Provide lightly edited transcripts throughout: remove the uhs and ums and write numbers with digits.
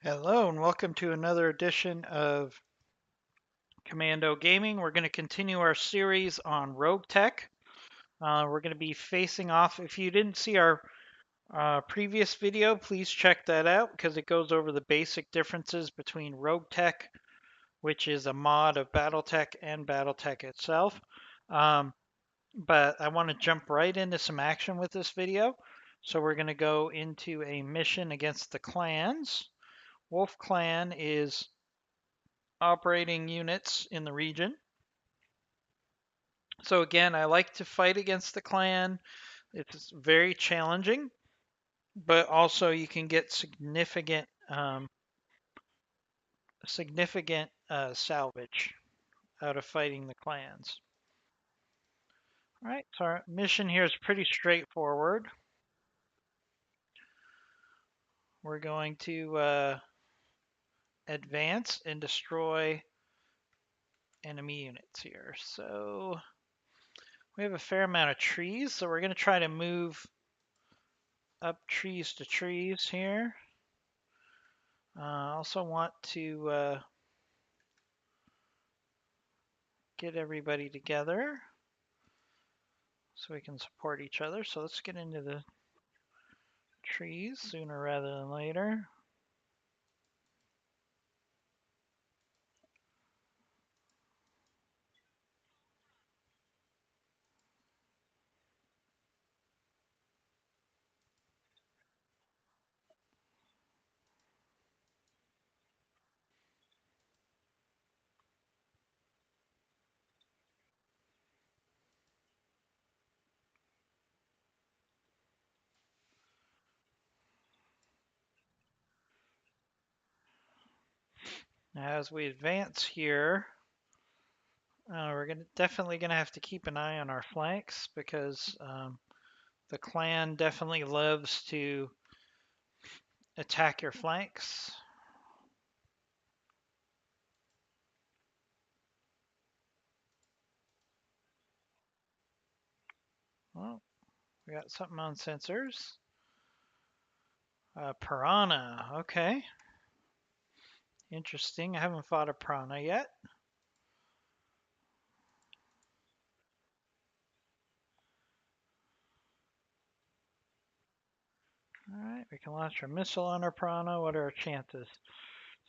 Hello and welcome to another edition of Commando Gaming. We're going to continue our series on RogueTech. We're going to be facing off. If you didn't see our previous video, please check that out because it goes over the basic differences between RogueTech, which is a mod of Battletech, and Battletech itself. But I want to jump right into some action with this video. So we're going to go into a mission against the clans. Wolf Clan is operating units in the region. So again, I like to fight against the clan. It's very challenging, but also you can get significant salvage out of fighting the clans. All right, so our mission here is pretty straightforward. We're going to advance and destroy enemy units here. So we have a fair amount of trees, so we're going to try to move up trees to trees here. I also want to get everybody together so we can support each other. So let's get into the trees sooner rather than later. Now, as we advance here, we're definitely gonna have to keep an eye on our flanks because the clan definitely loves to attack your flanks. Well, we got something on sensors. Piranha, okay. Interesting. I haven't fought a piranha yet. All right, we can launch our missile on our piranha. What are our chances?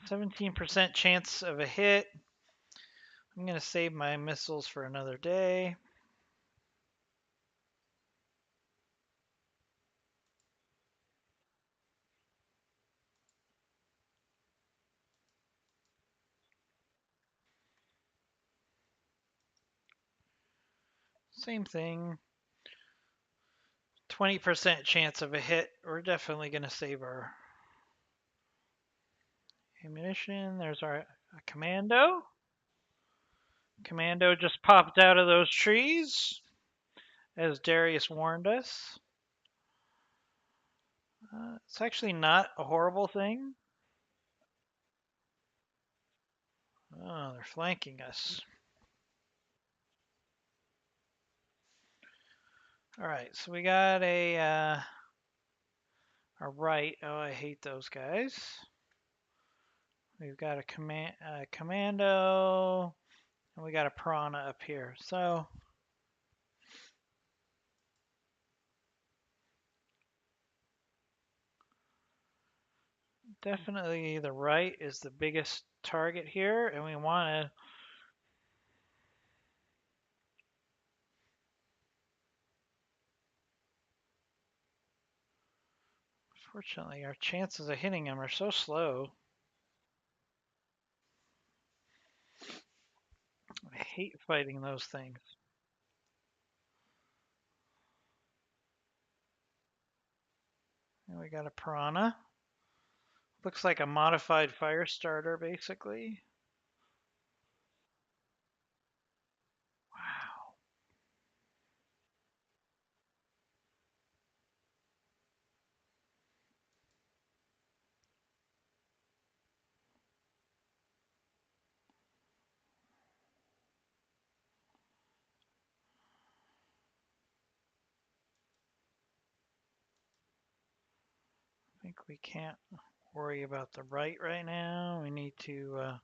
17% chance of a hit. I'm going to save my missiles for another day. Same thing. 20% chance of a hit. We're definitely going to save our ammunition. There's our commando. Commando just popped out of those trees, as Darius warned us. It's actually not a horrible thing. Oh, they're flanking us. All right, so we got a right. Oh, I hate those guys. We've got a commando, and we got a piranha up here. So definitely the right is the biggest target here, and we want to. Fortunately, our chances of hitting them are so slow. I hate fighting those things. And we got a piranha. Looks like a modified fire starter, basically. Wow. I think we can't. worry about the right now. We need to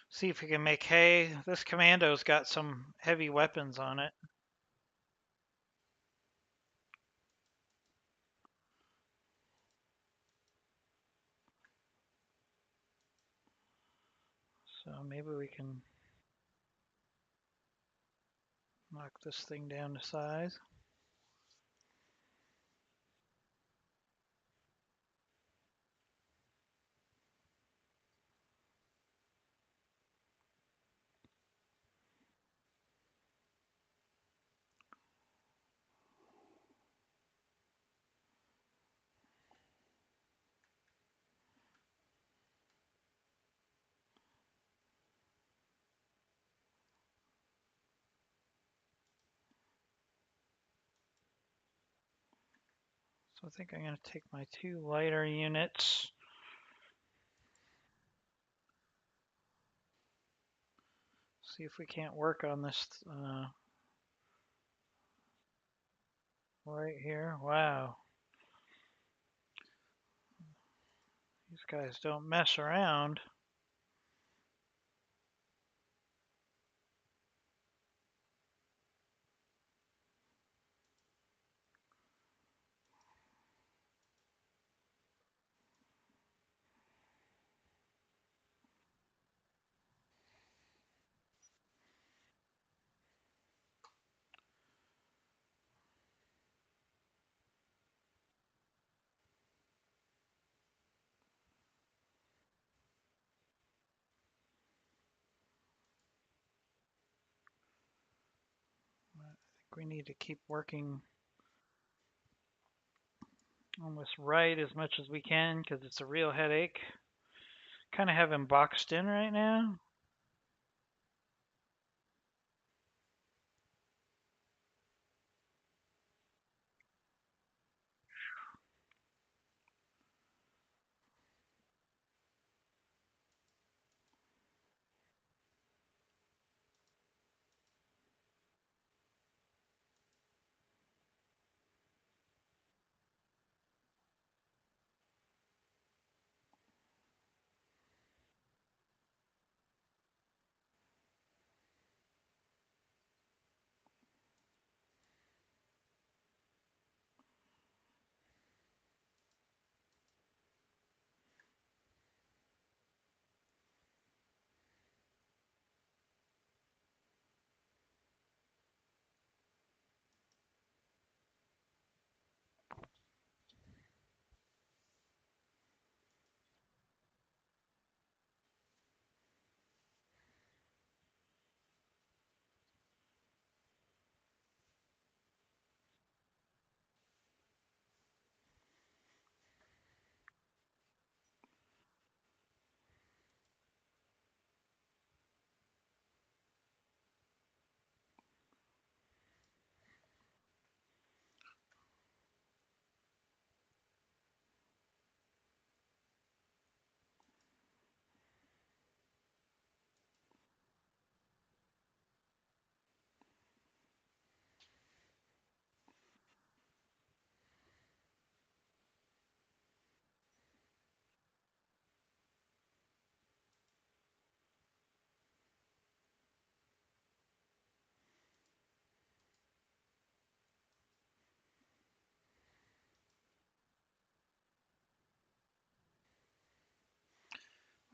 see if we can make hay. This commando's got some heavy weapons on it. So maybe we can knock this thing down to size. So I think I'm going to take my 2 lighter units. See if we can't work on this right here. Wow, these guys don't mess around. I think we need to keep working on this right as much as we can because it's a real headache. Kind of have him boxed in right now.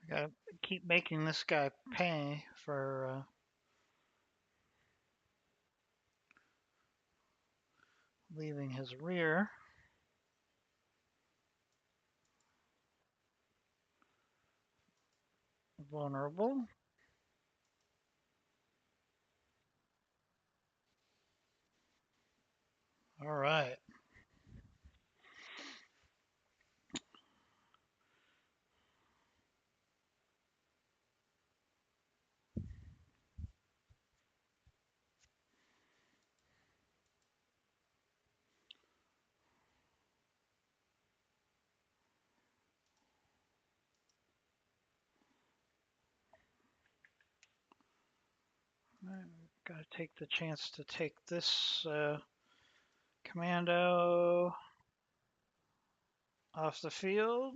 We gotta keep making this guy pay for leaving his rear vulnerable. All right. Gotta take the chance to take this commando. Off the field.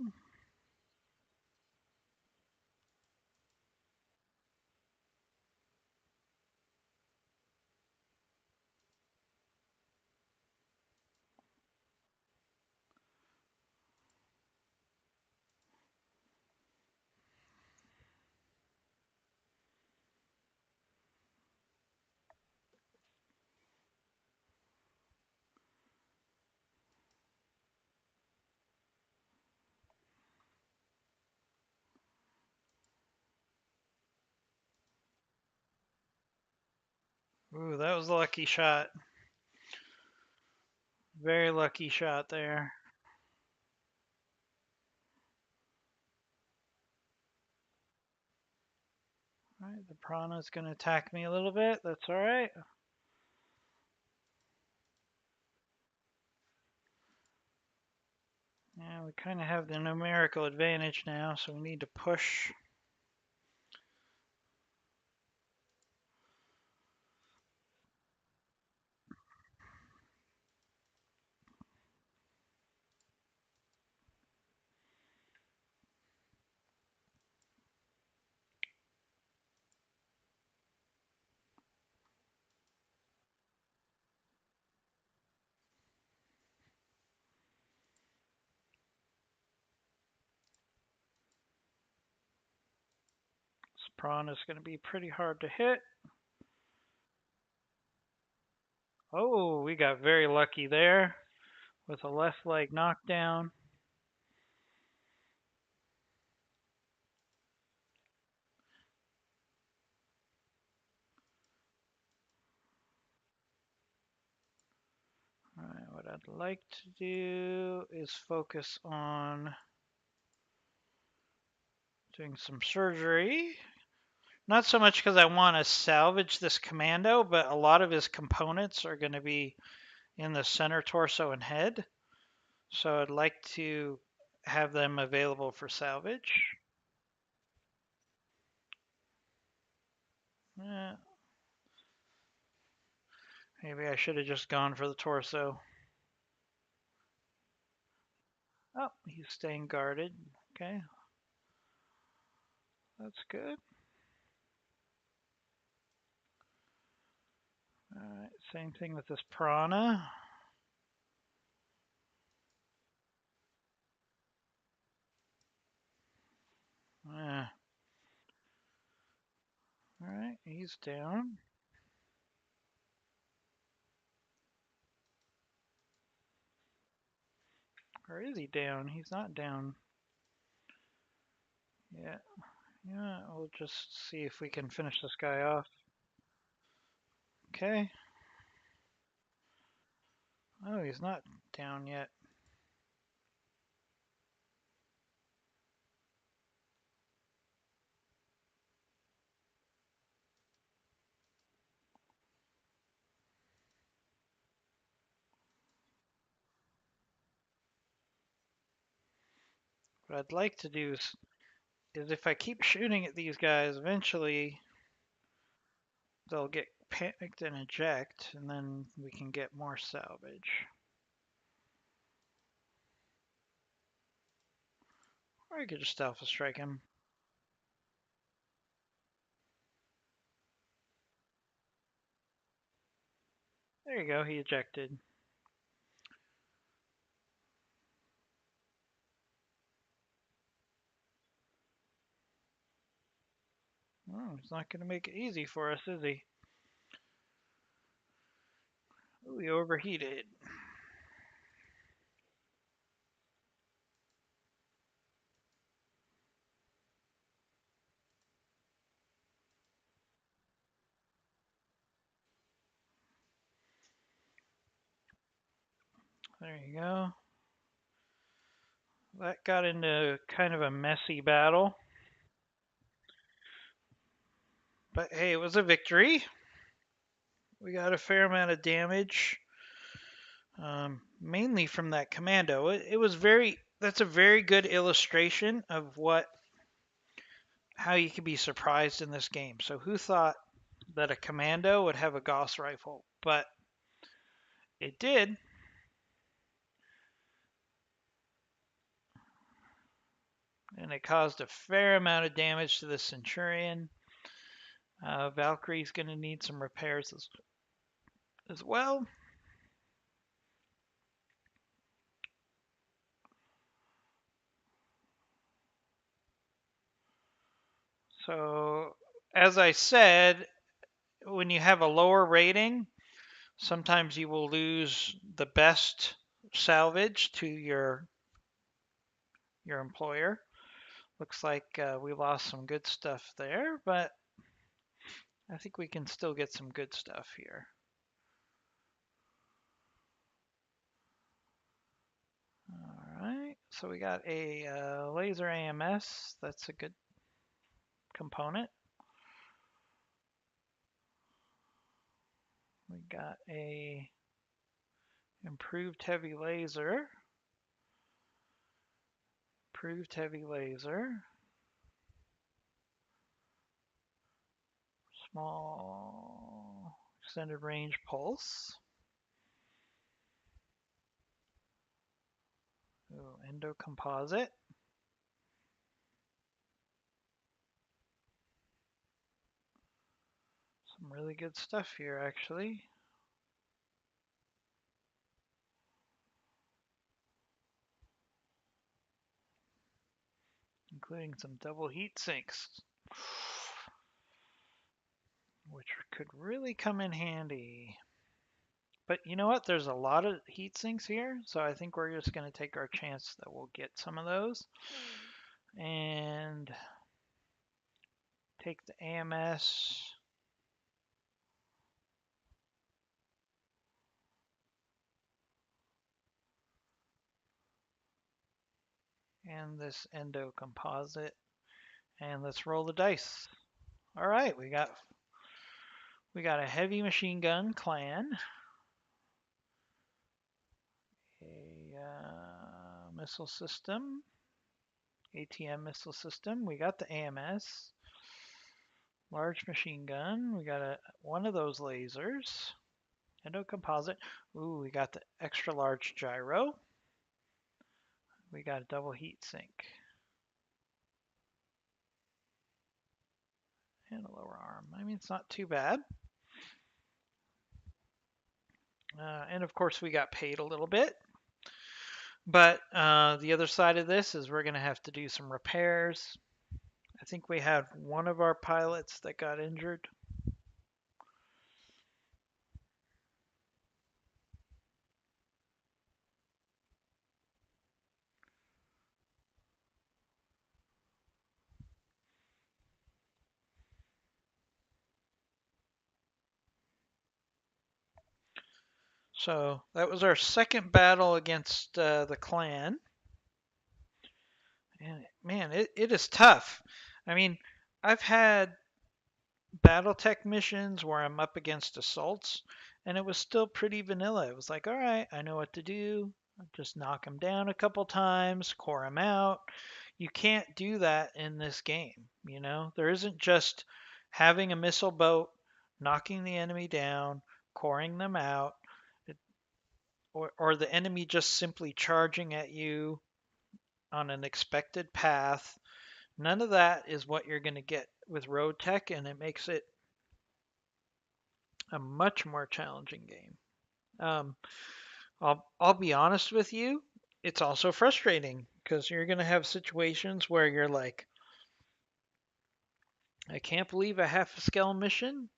Ooh, that was a lucky shot. Very lucky shot there. All right, the piranha's going to attack me a little bit. That's all right. Yeah, we kind of have the numerical advantage now, so we need to push. This piranha's going to be pretty hard to hit. Oh, we got very lucky there with a left leg knockdown. All right, what I'd like to do is focus on doing some surgery. Not so much because I want to salvage this commando, but a lot of his components are going to be in the center torso and head. So I'd like to have them available for salvage. Eh, maybe I should have just gone for the torso. Oh, he's staying guarded. Okay, that's good. All right, same thing with this piranha. All right, he's down. Or is he down? He's not down. Yeah, yeah, we'll just see if we can finish this guy off. Okay. Oh, he's not down yet. What I'd like to do is if I keep shooting at these guys, eventually they'll get panicked and eject, and then we can get more salvage. Or I could just alpha strike him. There you go, he ejected. Oh, he's not going to make it easy for us, is he? Ooh, he overheated. There you go. That got into kind of a messy battle. But hey, it was a victory. We got a fair amount of damage, mainly from that commando. It was that's a very good illustration of how you can be surprised in this game. So who thought that a commando would have a Gauss rifle? But it did. And it caused a fair amount of damage to the Centurion. Valkyrie's going to need some repairs as well. So, as I said, when you have a lower rating, sometimes you will lose the best salvage to your employer. Looks like we lost some good stuff there, but I think we can still get some good stuff here. All right, so we got a laser AMS. That's a good component. We got a improved heavy laser. Improved heavy laser. Small extended range pulse. Ooh, endo composite. Some really good stuff here, actually. Including some double heat sinks, which could really come in handy. But you know what? There's a lot of heat sinks here, so I think we're just going to take our chance that we'll get some of those. And take the AMS. And this endo composite. And let's roll the dice. All right, we got a heavy machine gun clan, a missile system, ATM missile system. We got the AMS, large machine gun. We got one of those lasers, endo composite. Ooh, we got the extra large gyro. We got a double heat sink. And a lower arm. I mean, it's not too bad. And of course, we got paid a little bit. But the other side of this is we're going to have to do some repairs. I think we had one of our pilots that got injured. So that was our second battle against the clan. And man, it is tough. I mean, I've had Battletech missions where I'm up against assaults, and it was still pretty vanilla. It was like, all right, I know what to do. Just knock them down a couple times, core them out. You can't do that in this game. You know, there isn't just having a missile boat, knocking the enemy down, coring them out, or the enemy just simply charging at you on an expected path. None of that is what you're going to get with RogueTech, and it makes it a much more challenging game. I'll be honest with you, it's also frustrating because you're going to have situations where you're like, I can't believe a half a scale mission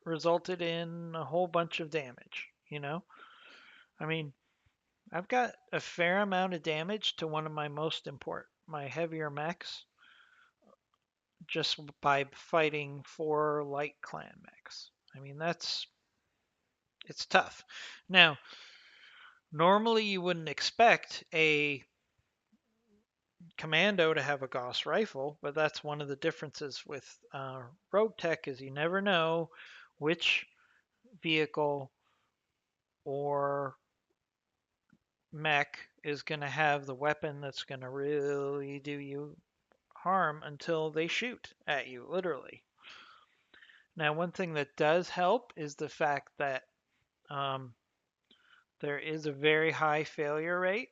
resulted in a whole bunch of damage, you know? I mean, I've got a fair amount of damage to one of my most important, my heavier mechs, just by fighting 4 light clan mechs. I mean, it's tough. Now, normally you wouldn't expect a commando to have a Gauss rifle, but that's one of the differences with RogueTech is you never know which vehicle or mech is going to have the weapon that's going to really do you harm until they shoot at you, literally. Now, one thing that does help is the fact that there is a very high failure rate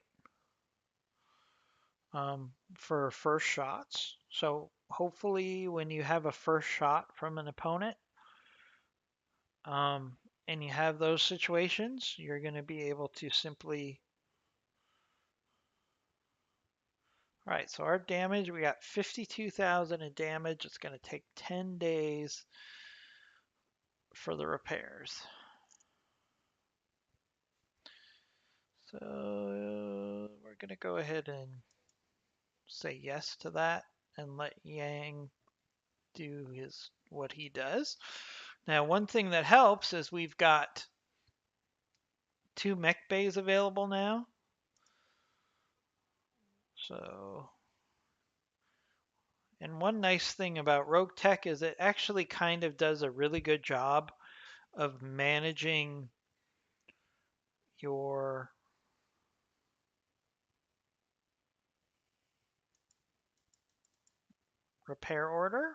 for first shots. So hopefully when you have a first shot from an opponent, um, and you have those situations, you're going to be able to simply. All right, so our damage, we got 52,000 in damage. It's going to take 10 days for the repairs. So we're going to go ahead and say yes to that and let Yang do what he does. Now, one thing that helps is we've got 2 mech bays available now. So, and one nice thing about RogueTech is it actually kind of does a really good job of managing your repair order.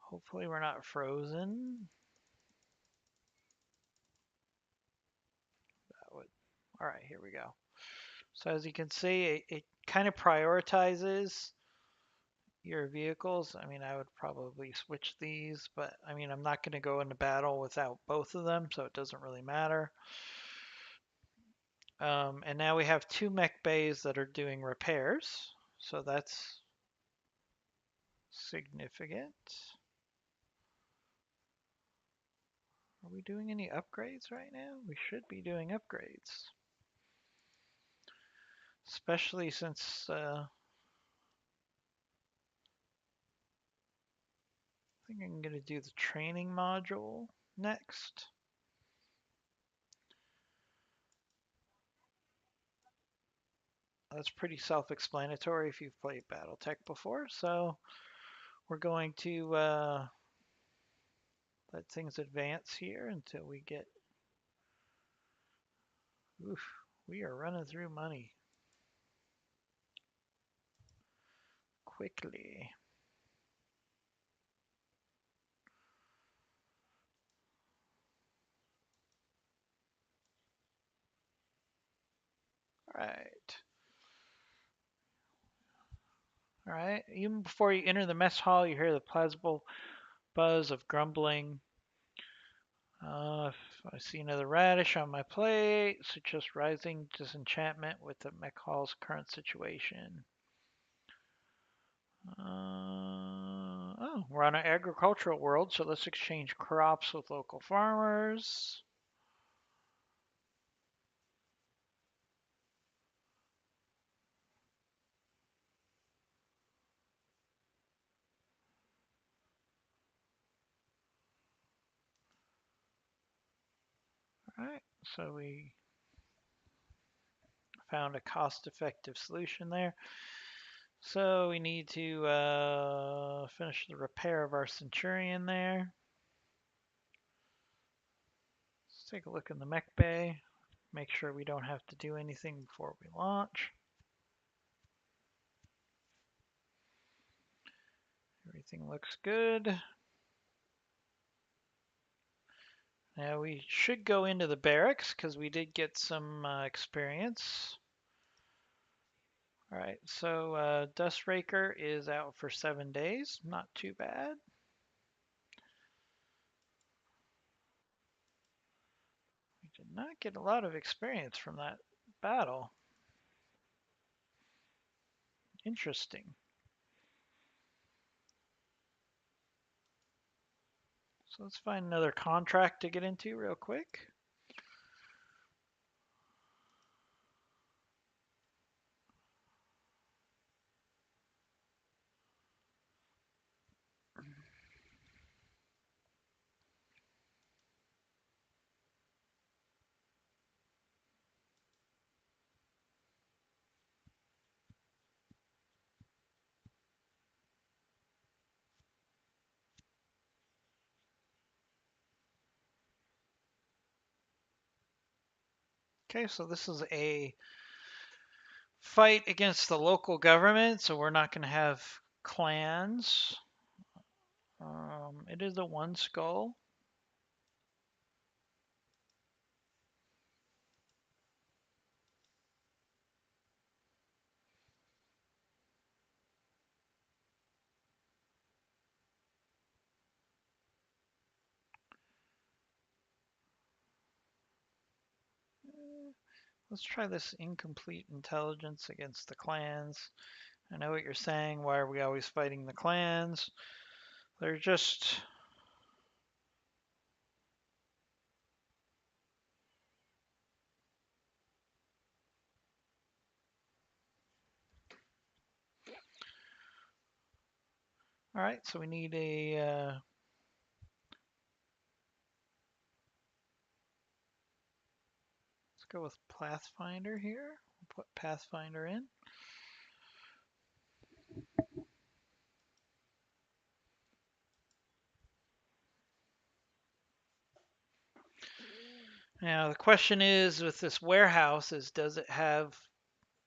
Hopefully we're not frozen. All right, here we go. So as you can see, it kind of prioritizes your vehicles. I mean, I would probably switch these, but I mean, I'm not going to go into battle without both of them, so it doesn't really matter. And now we have 2 mech bays that are doing repairs, so that's significant. Are we doing any upgrades right now? We should be doing upgrades. Especially since I think I'm going to do the training module next. That's pretty self-explanatory if you've played Battletech before. So we're going to let things advance here until we get. Oof, we are running through money quickly. All right. All right. Even before you enter the mess hall, you hear the plausible buzz of grumbling. If I see another radish on my plate, suggest rising disenchantment with the mech hall's current situation. Oh, we're on an agricultural world, so let's exchange crops with local farmers. All right, so we found a cost-effective solution there. So we need to finish the repair of our Centurion there. Let's take a look in the mech bay. Make sure we don't have to do anything before we launch. Everything looks good. Now we should go into the barracks because we did get some experience. All right, so Dust Raker is out for 7 days. Not too bad. We did not get a lot of experience from that battle. Interesting. So let's find another contract to get into real quick. Okay, so this is a fight against the local government, so we're not going to have clans. It is a 1 skull. Let's try this incomplete intelligence against the clans. I know what you're saying. Why are we always fighting the clans? They're just... All right, so we need a... let's go with Pathfinder here. We'll put Pathfinder in. Now the question is, with this warehouse, is does it have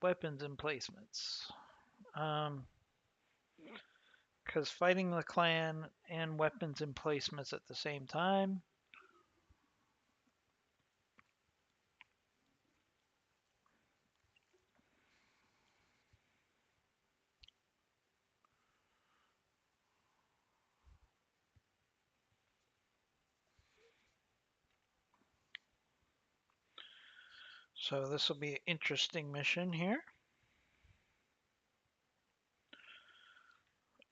weapons emplacements? Because fighting the clan and weapons emplacements at the same time. So this will be an interesting mission here.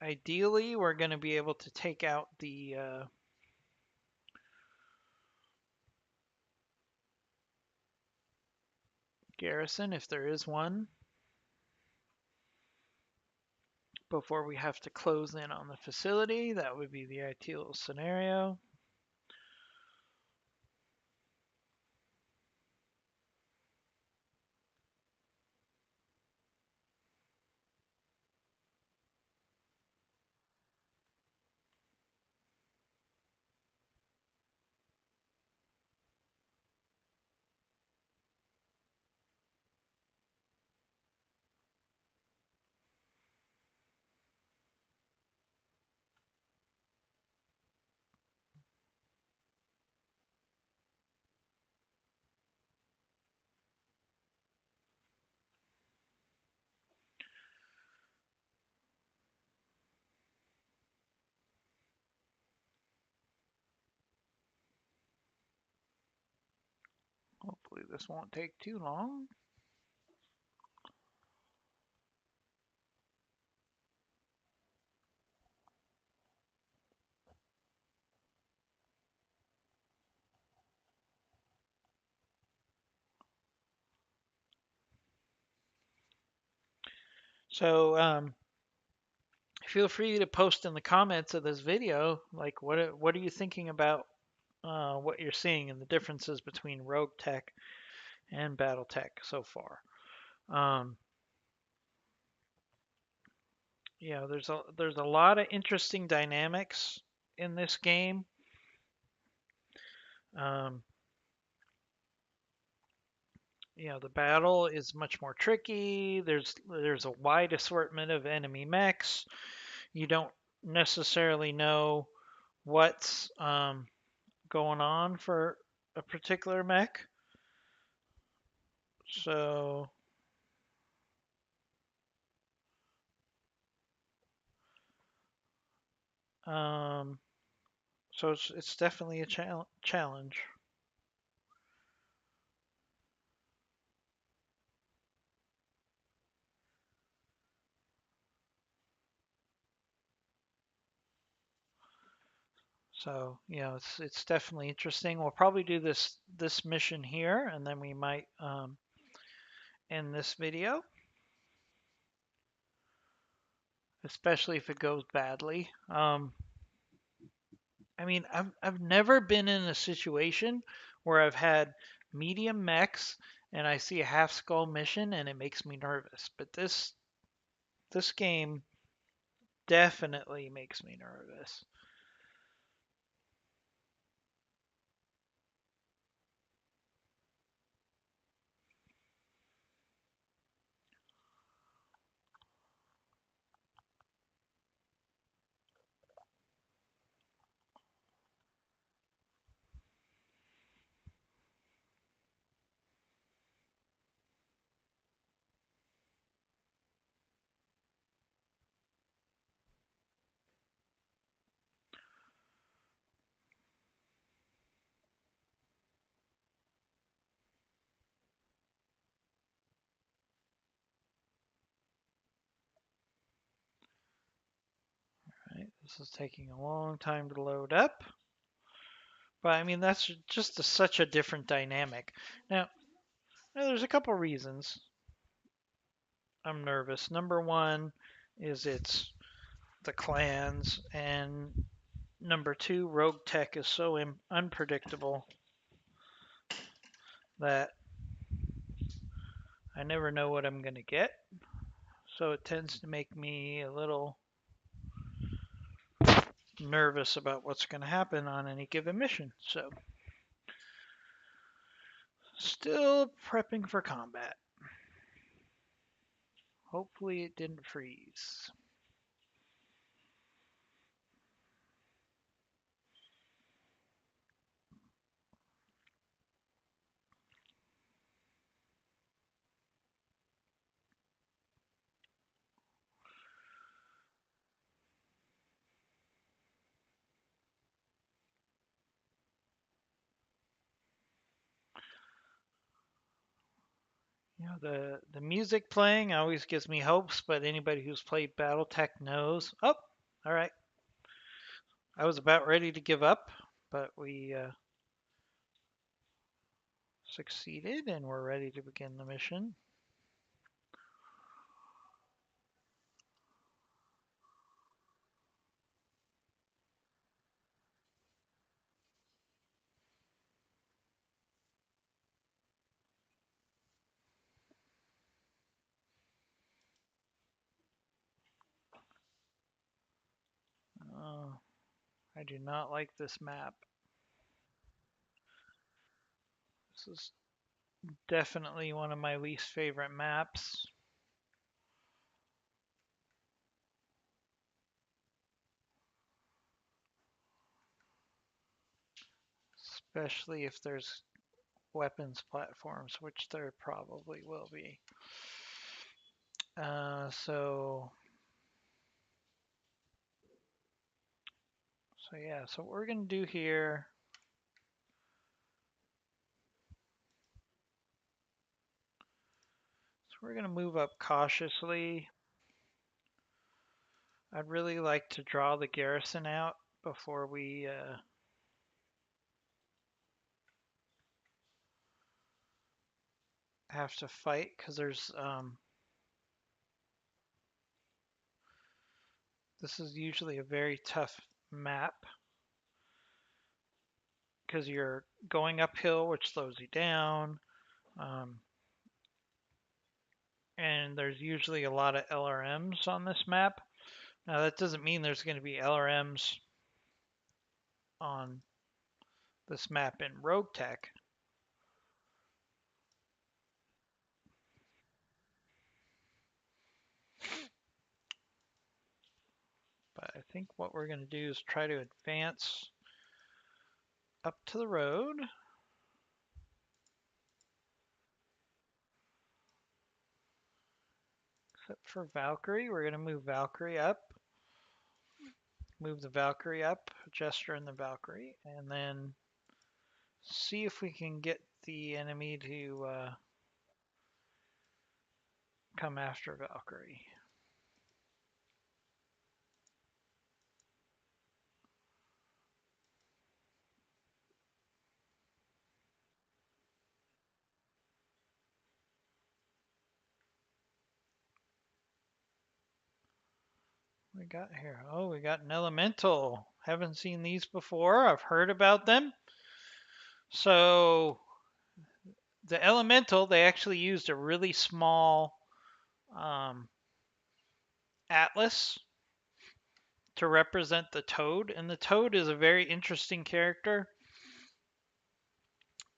Ideally, we're going to be able to take out the garrison, if there is one, before we have to close in on the facility. That would be the ideal scenario. Hopefully this won't take too long. So feel free to post in the comments of this video, like what are you thinking about what you're seeing and the differences between RogueTech and Battletech so far. Um, there's a lot of interesting dynamics in this game. Um, the battle is much more tricky. There's a wide assortment of enemy mechs. You don't necessarily know what's going on for a particular mech. So um, it's definitely a challenge. So it's definitely interesting. We'll probably do this mission here, and then we might end this video, especially if it goes badly. I mean, I've never been in a situation where I've had medium mechs and I see a half skull mission and it makes me nervous. But this game definitely makes me nervous. This is taking a long time to load up. But I mean, that's just such a different dynamic. Now, there's a couple reasons I'm nervous. Number one is it's the clans, and number two, RogueTech is so unpredictable that I never know what I'm going to get. So it tends to make me a little nervous about what's going to happen on any given mission. So still prepping for combat. Hopefully it didn't freeze. You know, the music playing always gives me hopes, but anybody who's played Battletech knows. Oh, all right. I was about ready to give up, but we succeeded, and we're ready to begin the mission. Uh, I do not like this map. This is definitely one of my least favorite maps. Especially if there's weapons platforms, which there probably will be. So yeah, so what we're going to do here is we're going to move up cautiously. I'd really like to draw the garrison out before we have to fight, because this is usually a very tough map because you're going uphill, which slows you down, um, and there's usually a lot of LRMs on this map. Now that doesn't mean there's going to be LRMs on this map in RogueTech, but I think what we're going to do is try to advance up to the road. Except for Valkyrie, we're going to move Valkyrie up. Move the Valkyrie up, Jester and the Valkyrie, and then see if we can get the enemy to come after Valkyrie. We got here. Oh, we got an elemental. Haven't seen these before. I've heard about them. So the elemental, they actually used a really small atlas to represent the toad, and the toad is a very interesting character.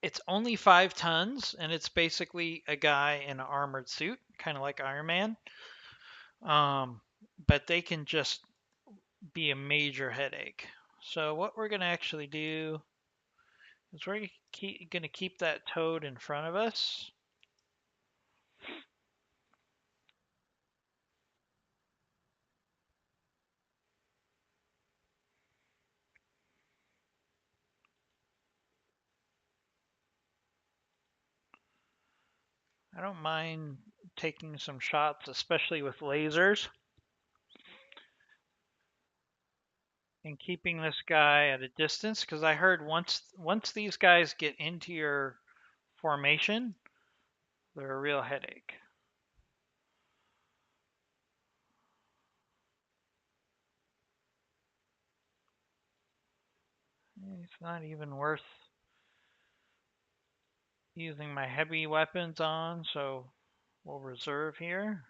It's only 5 tons, and it's basically a guy in an armored suit, kind of like Iron Man. But they can just be a major headache. So what we're going to actually do is we're going to keep that toad in front of us. I don't mind taking some shots, especially with lasers. and keeping this guy at a distance because I heard once these guys get into your formation, they're a real headache. It's not even worth using my heavy weapons on, so we'll reserve here.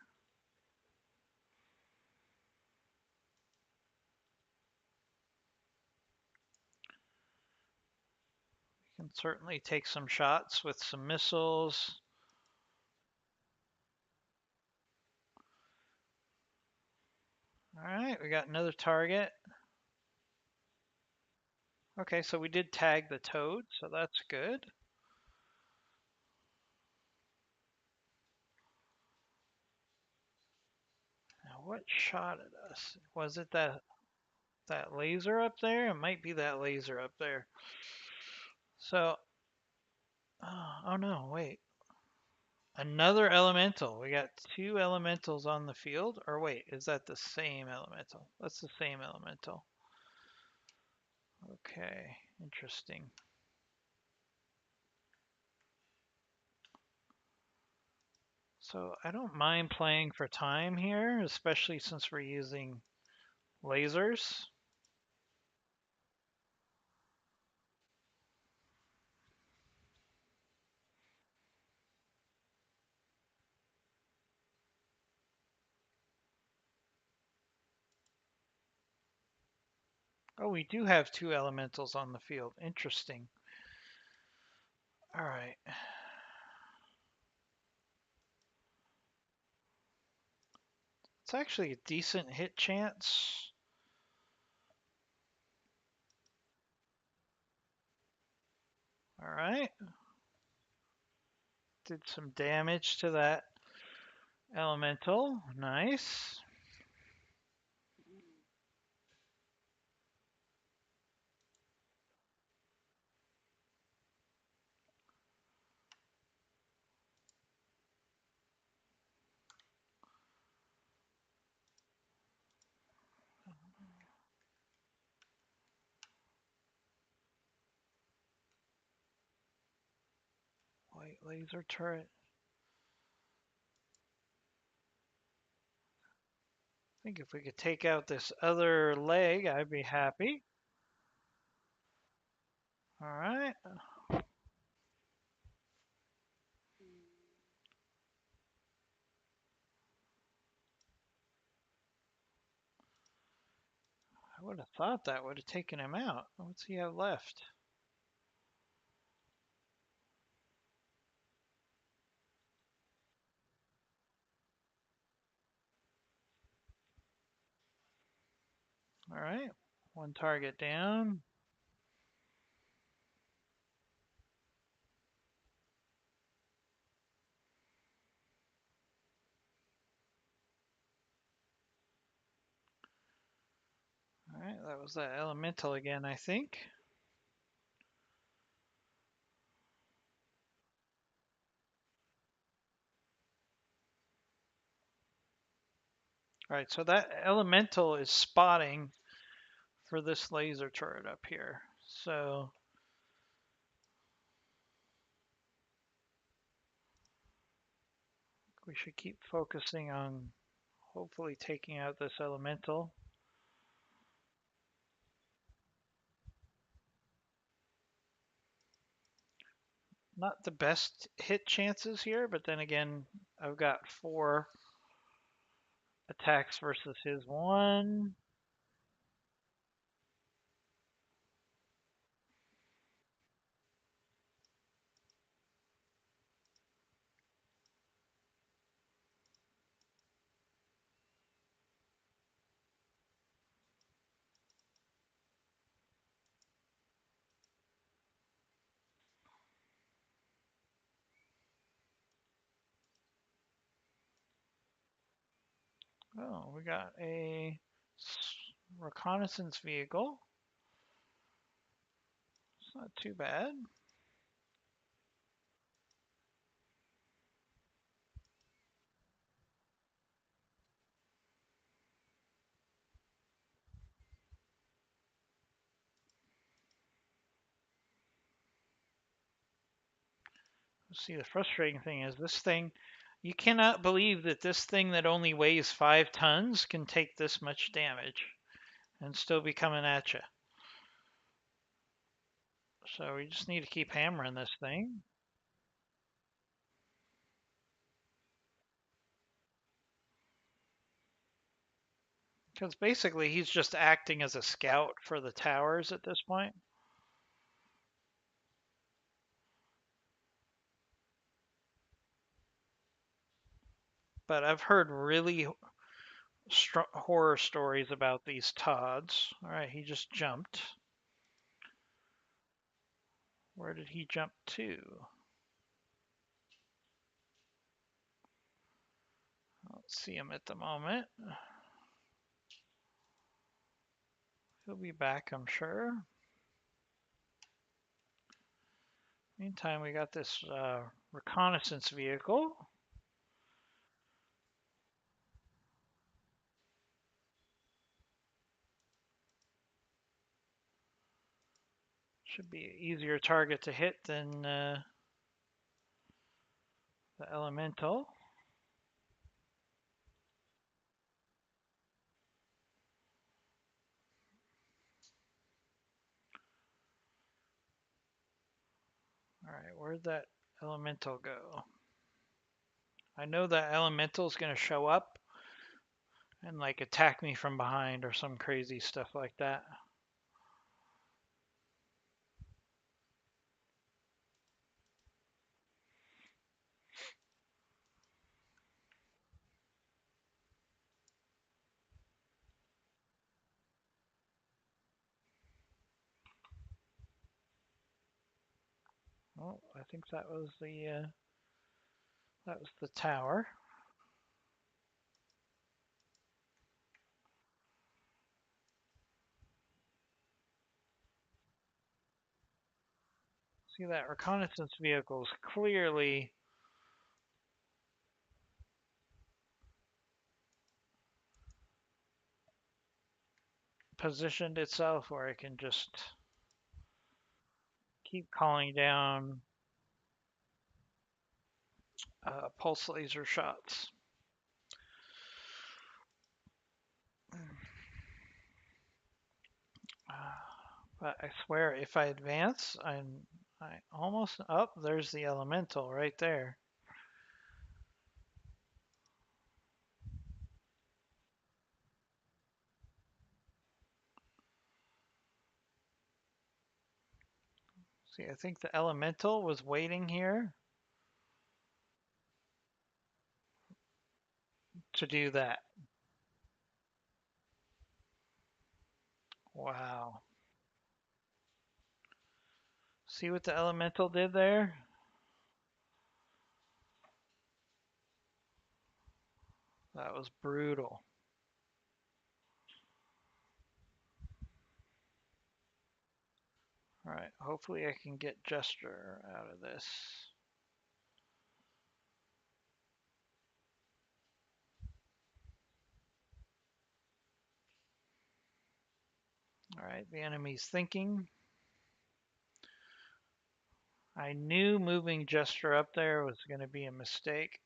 We can certainly take some shots with some missiles. All right, we got another target. Okay, so we did tag the toad, so that's good. Now, what shot at us? Was it that laser up there? It might be that laser up there. So, oh no, wait. Another elemental. We got two elementals on the field. Or wait, is that the same elemental? That's the same elemental. Okay, interesting. So I don't mind playing for time here, especially since we're using lasers. Oh, we do have two elementals on the field. Interesting. All right. It's actually a decent hit chance. All right. Did some damage to that elemental. Nice. White laser turret. I think if we could take out this other leg, I'd be happy. All right. I would have thought that would have taken him out. What's he have left? All right. One target down. All right. That was that elemental again, I think. All right. So that elemental is spotting for this laser turret up here. So we should keep focusing on hopefully taking out this elemental. Not the best hit chances here, but then again, I've got 4 attacks versus his 1. Oh, we got a reconnaissance vehicle. It's not too bad. See, the frustrating thing is this thing, you cannot believe that this thing that only weighs 5 tons can take this much damage and still be coming at you. So we just need to keep hammering this thing. Because basically he's just acting as a scout for the towers at this point. But I've heard really horror stories about these Todds. All right, he just jumped. Where did he jump to? I don't see him at the moment. He'll be back, I'm sure. Meantime, we got this reconnaissance vehicle. Should be an easier target to hit than the elemental. All right, where'd that elemental go? I know that elemental is going to show up and like attack me from behind or some crazy stuff like that. Oh, I think that was the tower. See, that reconnaissance vehicle is clearly positioned itself where it can just keep calling down pulse laser shots. But I swear, if I advance, I almost up. Oh, there's the elemental right there. See, I think the elemental was waiting here to do that. Wow. See what the elemental did there? That was brutal. All right, hopefully I can get Jester out of this. All right, the enemy's thinking. I knew moving Jester up there was going to be a mistake.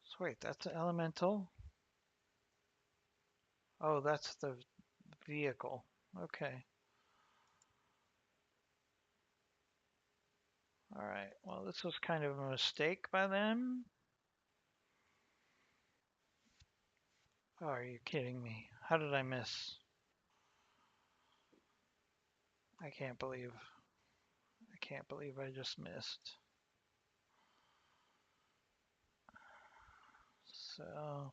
So wait, that's an elemental? Oh, that's the vehicle. Okay. All right. Well, this was kind of a mistake by them. Oh, are you kidding me? How did I miss? I can't believe. I can't believe I just missed. So,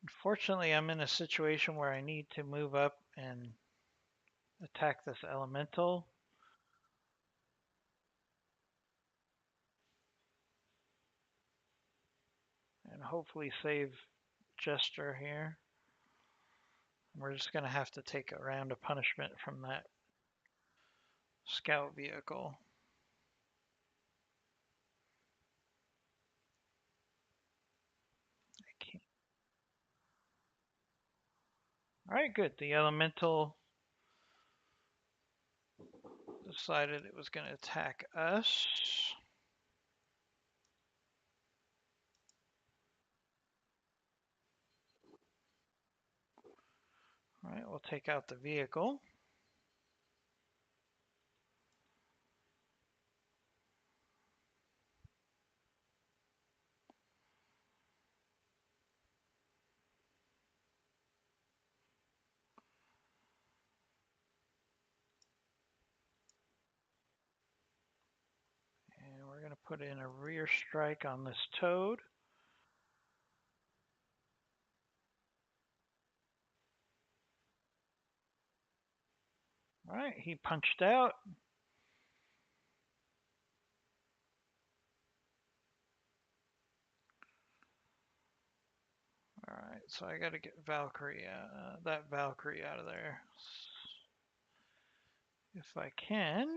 unfortunately, I'm in a situation where I need to move up and attack this elemental. And hopefully save Jester here. We're just going to have to take a round of punishment from that scout vehicle. All right, good. The elemental decided it was going to attack us. All right, we'll take out the vehicle. And we're going to put in a rear strike on this toad. All right, he punched out. All right, so I got to get that Valkyrie out of there. If I can.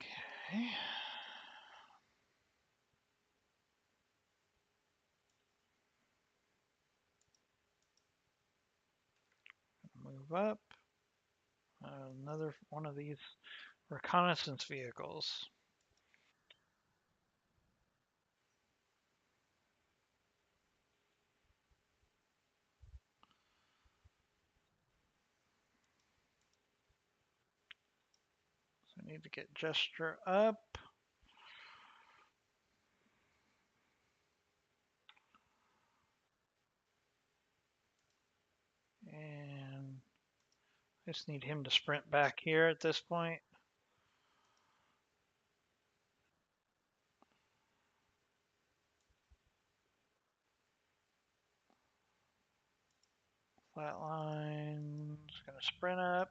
Okay. Move up. Another one of these reconnaissance vehicles. So I need to get gesture up. And I just need him to sprint back here at this point. Flatline's gonna sprint up.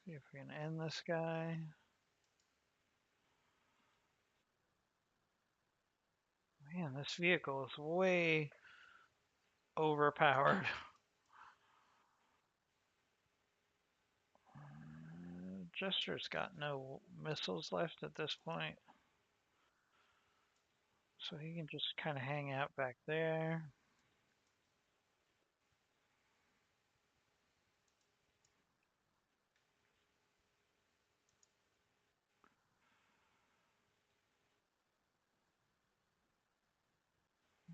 See if we can end this guy. Man, this vehicle is way overpowered. Jester's got no missiles left at this point, so he can just kind of hang out back there.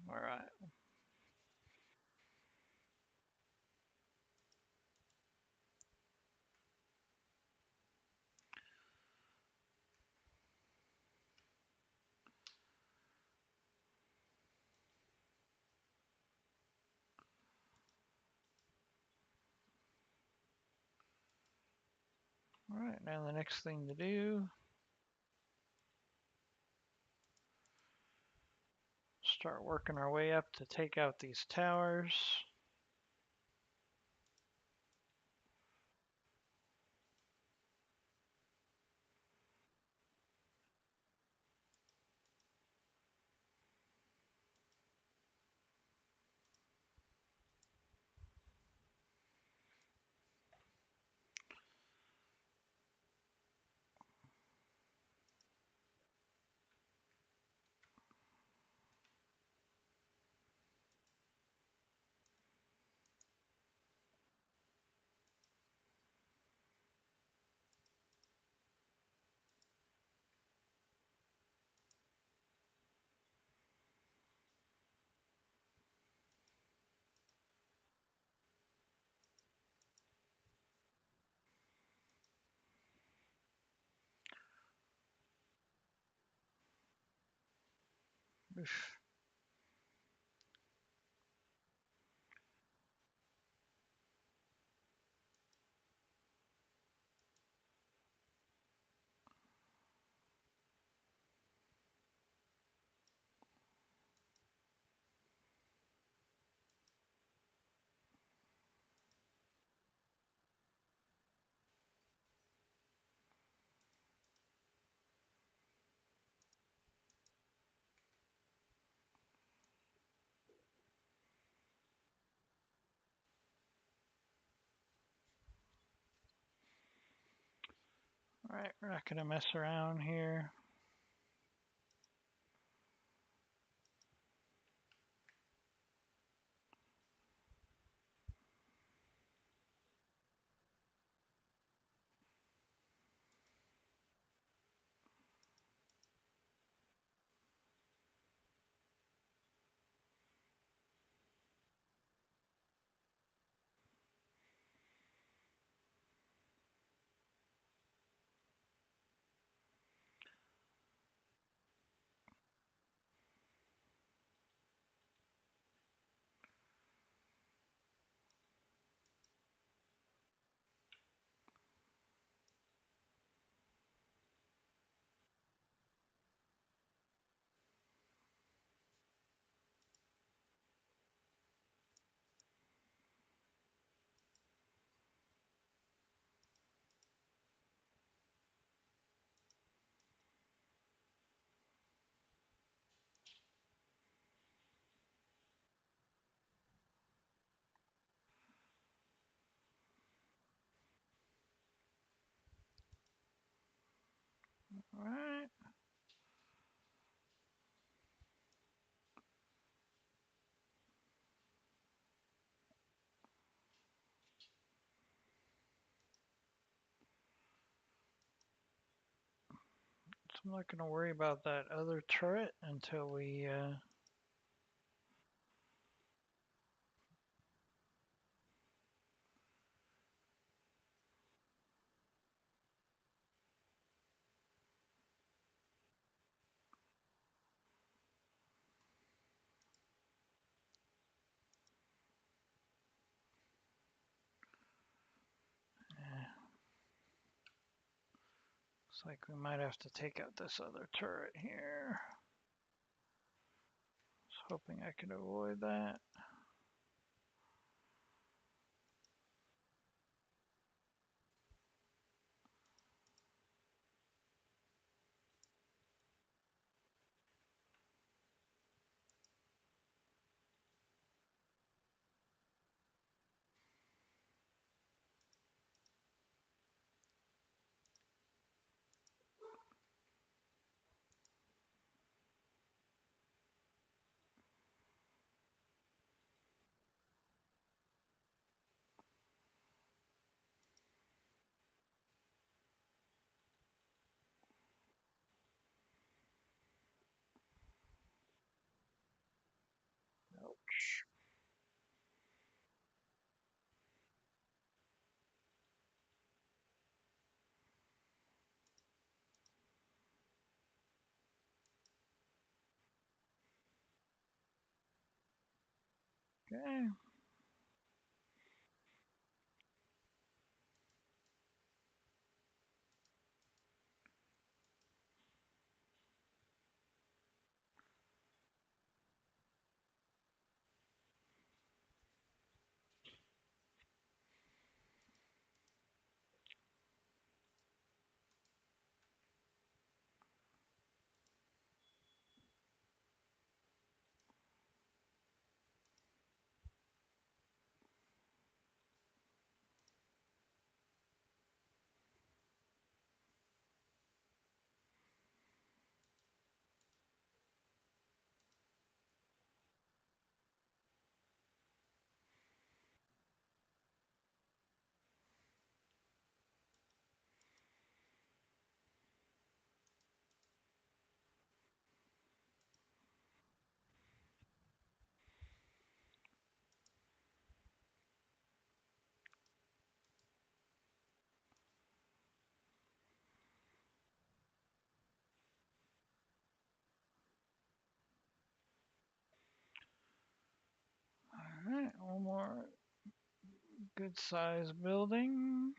All right. All right, now the next thing to do, start working our way up to take out these towers. Oof. Alright, we're not going to mess around here. Alright. So I'm not going to worry about that other turret until we looks like we might have to take out this other turret here. I was hoping I could avoid that. Ouch. Okay. Alright, one more good size building.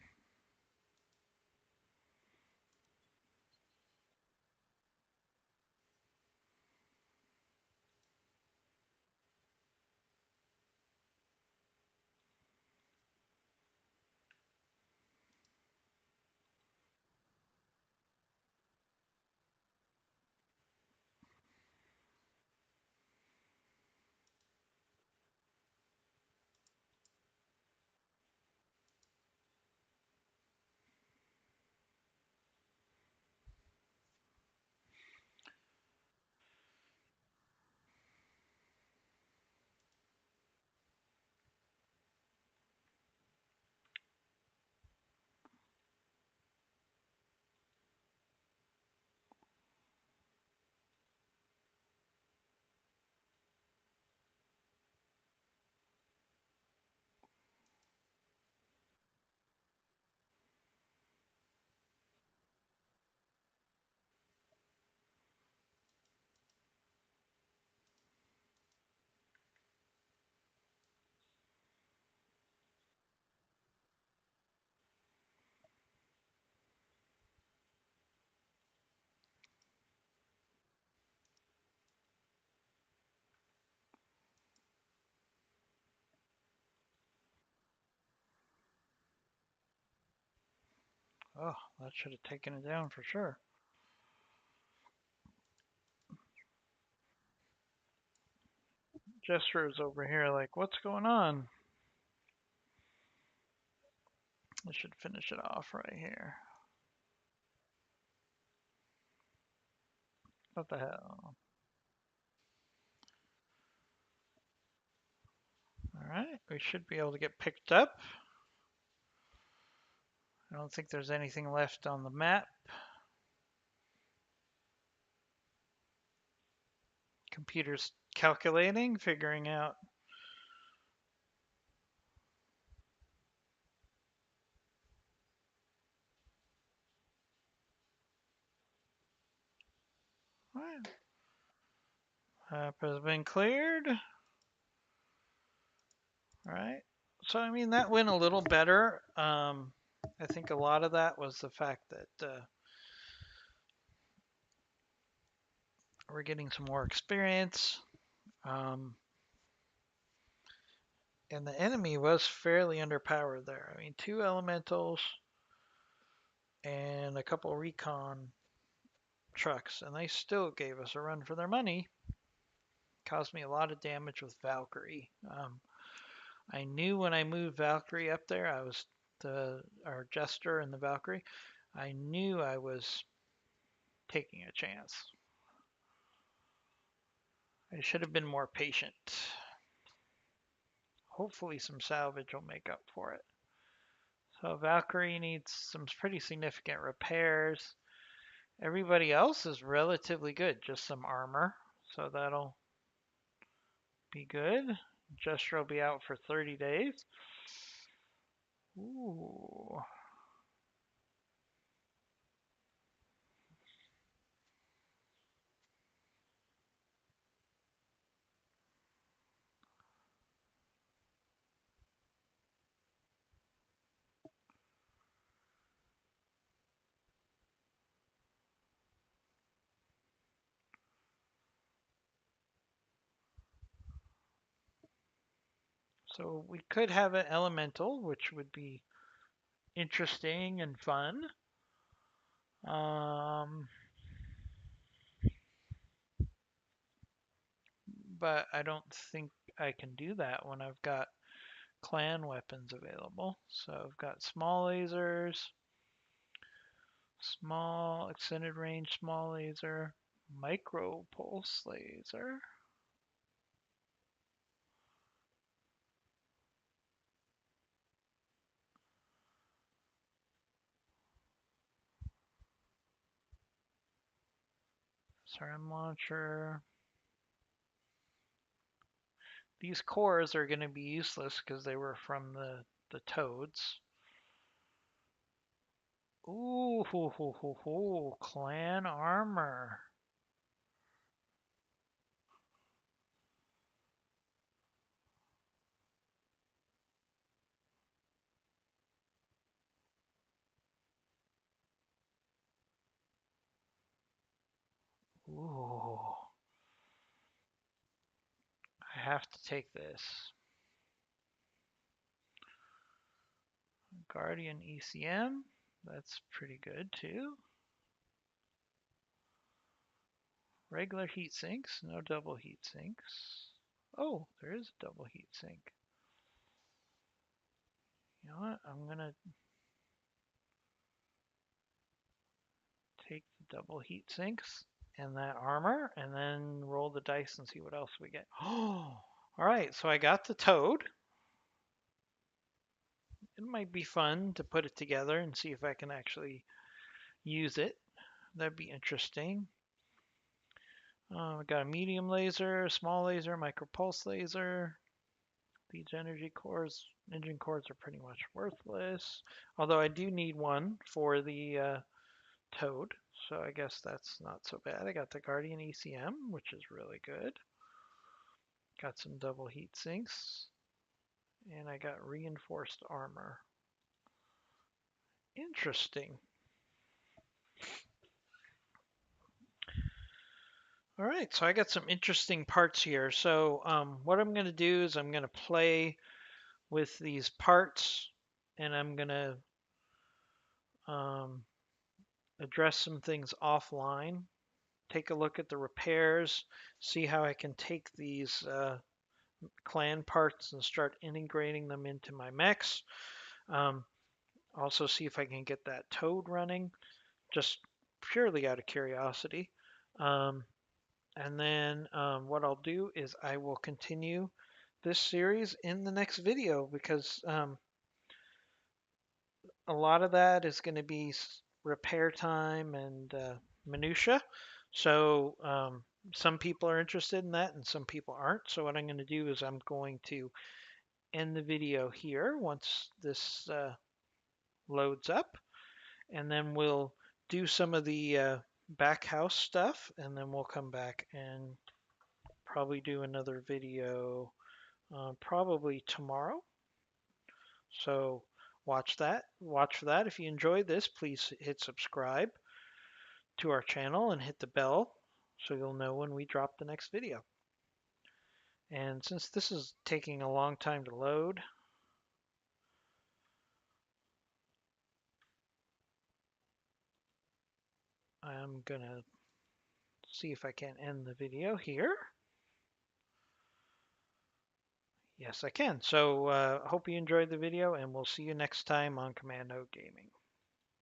Oh, that should have taken it down for sure. Jester's over here like, what's going on? I should finish it off right here. What the hell? All right, we should be able to get picked up. I don't think there's anything left on the map. Computer's calculating, figuring out. What? Map has been cleared. All right. So, I mean, that went a little better. I think a lot of that was the fact that we're getting some more experience. And the enemy was fairly underpowered there. I mean, 2 elementals and a couple recon trucks, and they still gave us a run for their money. Caused me a lot of damage with Valkyrie. I knew when I moved Valkyrie up there, I was our Jester and the Valkyrie. I knew I was taking a chance. I should have been more patient. Hopefully some salvage will make up for it. So Valkyrie needs some pretty significant repairs. Everybody else is relatively good, just some armor. So that'll be good. Jester will be out for 30 days. Ooh. So we could have an elemental, which would be interesting and fun. But I don't think I can do that when I've got clan weapons available. So I've got small lasers, small extended range small laser, micro pulse laser. SRM launcher. These cores are going to be useless because they were from the toads. Ooh, hoo, hoo, hoo, hoo. Clan armor. Ooh. I have to take this. Guardian ECM. That's pretty good too. Regular heat sinks, no double heat sinks. Oh, there is a double heat sink. You know what? I'm gonna take the double heat sinks and that armor and then roll the dice and see what else we get. Oh, all right. So I got the toad. It might be fun to put it together and see if I can actually use it. That'd be interesting. We got a medium laser, small laser, micro pulse laser. These energy cores, engine cores are pretty much worthless. Although I do need one for the Toad, so I guess that's not so bad. I got the Guardian ECM, which is really good. Got some double heat sinks, and I got reinforced armor. Interesting. All right, so I got some interesting parts here. So what I'm going to do is I'm going to play with these parts, and I'm going to um, address some things offline, take a look at the repairs, see how I can take these clan parts and start integrating them into my mechs. Um, also see if I can get that toad running, just purely out of curiosity. Um, and then what I'll do is I will continue this series in the next video because a lot of that is going to be repair time and minutia. So some people are interested in that and some people aren't. So what I'm going to do is I'm going to end the video here once this loads up, and then we'll do some of the back house stuff, and then we'll come back and probably do another video probably tomorrow. So watch that. Watch for that. If you enjoyed this, please hit subscribe to our channel and hit the bell so you'll know when we drop the next video. And since this is taking a long time to load, I'm gonna see if I can end the video here. Yes, I can. So hope you enjoyed the video, and we'll see you next time on Commando Gaming.